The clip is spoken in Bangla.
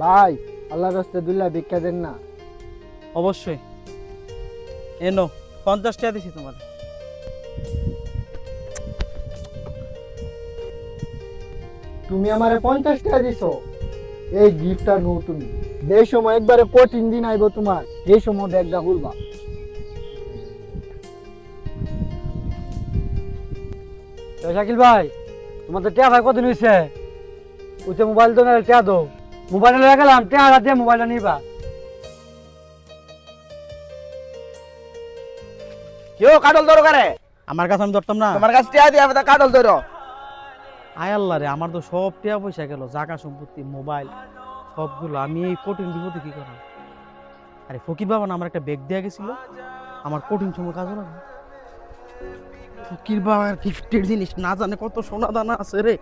ভাই আল্লাহর রাস্তায় দুল্লা ভিক্ষা দেন না। অবশ্যই এনো 50 টাকা দিছি তোমার। তুমি আমারে 50 টাকা দিছো, এই গিফটটা নো তুমি। যে সময় একবারে কঠিন দিন আইব তোমার, এই সময় ব্যাগটা খুলবা। শাকিল ভাই, তোমাদের টিয়া ভাই কদিন হয়েছে? ওইটা মোবাইল তো টিয়া দো, মোবাইল লয়ে গেলাম, টিয়া হাজার দিয়ে মোবাইলটা নিবা। কেউ কাটল ধরো কারে? আমার কাছে আমি ধরতাম না। তোমার কাছে টিয়া দিয়ে আমি কাটল ধরো। আয় আল্লাহ রে, আমার তো সব টাকা পয়সা গেল, জায়গা সম্পত্তি, মোবাইল সবগুলো। আমি এই কঠিন বিপদে কি করাম? আরে ফকির বাবা না আমার একটা ব্যাগ দেয়া গেছিল, আমার কঠিন সময় কাজ হলো না। ফকির বাবার গিফটের জিনিস না জানে কত সোনা দানা আছে রে।